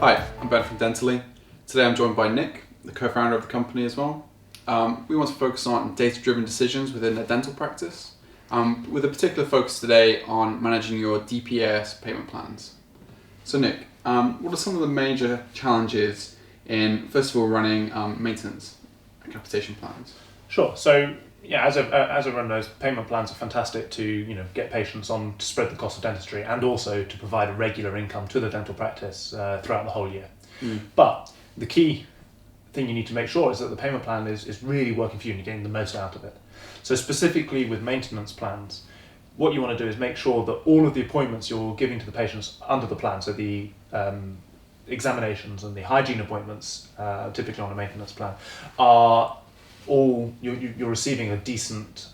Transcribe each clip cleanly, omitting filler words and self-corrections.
Hi, I'm Ben from Dentally. Today I'm joined by Nick, the co-founder of the company as well. We want to focus on data-driven decisions within a dental practice, with a particular focus today on managing your DPAS payment plans. So Nick, what are some of the major challenges in, first of all, running maintenance and capitation plans? Sure. So yeah, as everyone knows, payment plans are fantastic to get patients on to spread the cost of dentistry and also to provide a regular income to the dental practice throughout the whole year. But the key thing you need to make sure is that the payment plan is really working for you and you're getting the most out of it. So specifically with maintenance plans, what you want to do is make sure that all of the appointments you're giving to the patients under the plan, so the examinations and the hygiene appointments, typically on a maintenance plan, are all you're receiving a decent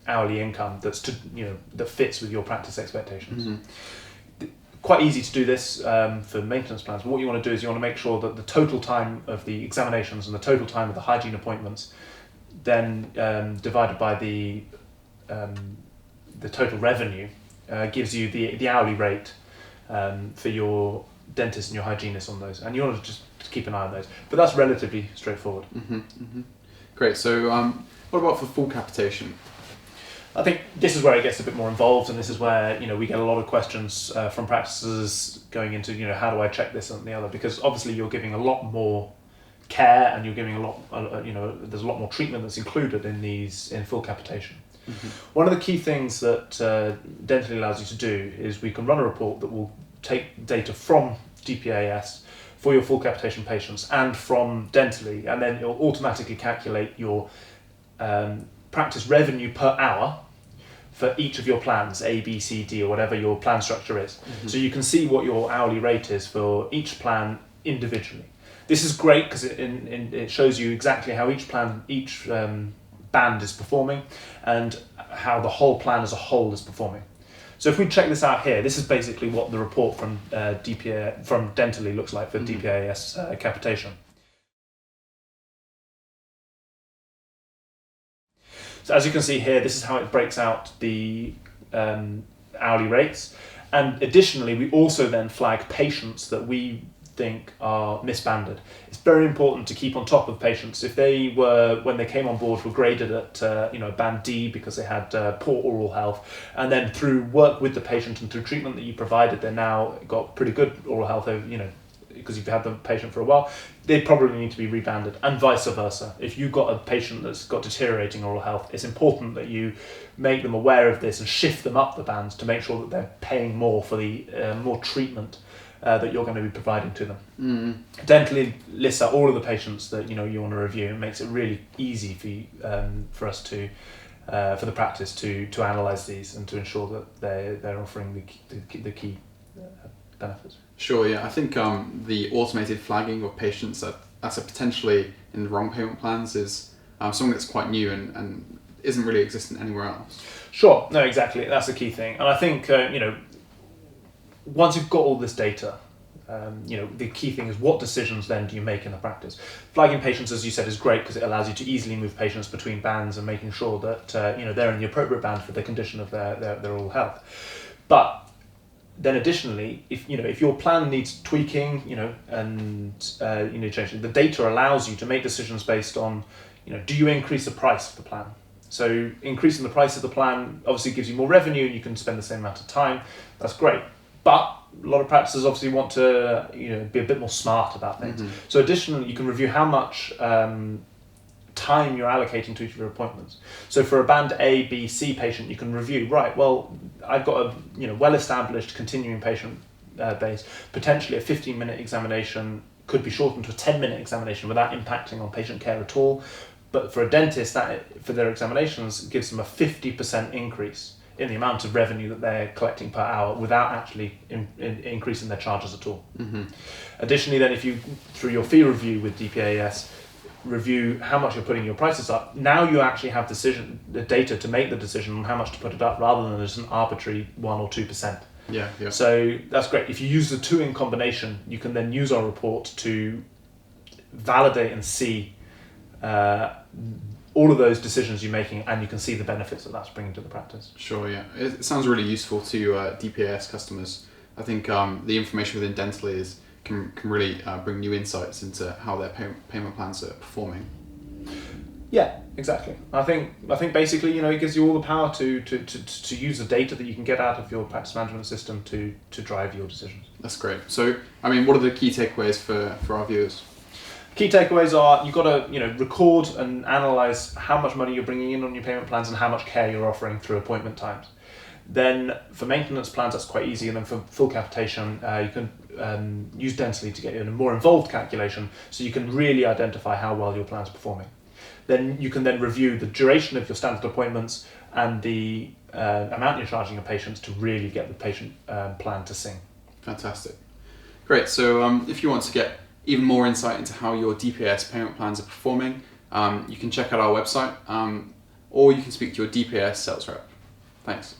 hourly income that fits with your practice expectations. Quite easy to do this for maintenance plans. But what you want to do is you want to make sure that the total time of the examinations and the total time of the hygiene appointments, then divided by the total revenue, gives you the hourly rate for your dentist and your hygienist on those. And you want to just keep an eye on those. But that's relatively straightforward. Great. So what about for full capitation? I think this is where it gets a bit more involved, and this is where we get a lot of questions from practices going into how do I check this and the other, because obviously you're giving a lot more care and you're giving a lot there's a lot more treatment that's included in full capitation. One of the key things that Dentally allows you to do is we can run a report that will take data from DPAS for your full capitation patients and from Dentally, and then it'll automatically calculate your practice revenue per hour for each of your plans, A, B, C, D, or whatever your plan structure is. So you can see what your hourly rate is for each plan individually. This is great because it shows you exactly how each band is performing and how the whole plan as a whole is performing. So if we check this out here, this is basically what the report from from Dentally looks like for DPAS capitation. So as you can see here, this is how it breaks out the hourly rates. And additionally, we also then flag patients that we think are misbanded. It's very important to keep on top of patients. If they were, when they came on board, were graded at band D because they had poor oral health, and then through work with the patient and through treatment that you provided, they now got pretty good oral health, because you've had the patient for a while, they probably need to be rebanded, and vice versa. If you've got a patient that's got deteriorating oral health, it's important that you make them aware of this and shift them up the bands to make sure that they're paying more for the more treatment that you're going to be providing to them. Dentally lists out all of the patients that you want to review and makes it really easy for you, for us to for the practice to analyse these and to ensure that they're offering the key benefits. Sure, yeah. I think the automated flagging of patients that are potentially in the wrong payment plans is something that's quite new and isn't really existent anywhere else. Sure, no, exactly. That's the key thing. And I think, once you've got all this data, the key thing is what decisions then do you make in the practice. Flagging patients, as you said, is great because it allows you to easily move patients between bands and making sure that they're in the appropriate band for the condition of their oral health. But then additionally, if your plan needs tweaking, and changing, the data allows you to make decisions based on, do you increase the price of the plan? So increasing the price of the plan obviously gives you more revenue and you can spend the same amount of time. That's great. But a lot of practices obviously want to, be a bit more smart about things. So additionally, you can review how much time you're allocating to each of your appointments. So for a band A, B, C patient, you can review, right, well, I've got a well-established continuing patient base. Potentially a 15-minute examination could be shortened to a 10-minute examination without impacting on patient care at all. But for a dentist, that for their examinations gives them a 50% increase in the amount of revenue that they're collecting per hour without actually increasing their charges at all. Additionally, then if you, through your fee review with DPAS, review how much you're putting your prices up, now you actually have the data to make the decision on how much to put it up rather than just an arbitrary 1 or 2%. Yeah. So that's great. If you use the two in combination, you can then use our report to validate and see all of those decisions you're making, and you can see the benefits that that's bringing to the practice. Sure, yeah. It sounds really useful to DPAS customers. I think the information within Dentally can really bring new insights into how their payment plans are performing. Yeah, exactly. I think basically, it gives you all the power to use the data that you can get out of your practice management system to drive your decisions. That's great. So, what are the key takeaways for our viewers? Key takeaways are you've got to record and analyze how much money you're bringing in on your payment plans and how much care you're offering through appointment times. Then for maintenance plans, that's quite easy, and then for full capitation, you can use Dentally to get in a more involved calculation, so you can really identify how well your plan's performing. Then you can then review the duration of your standard appointments and the amount you're charging your patients to really get the patient plan to sing. Fantastic. Great. So if you want to get even more insight into how your DPAS payment plans are performing, you can check out our website, or you can speak to your DPAS sales rep. Thanks.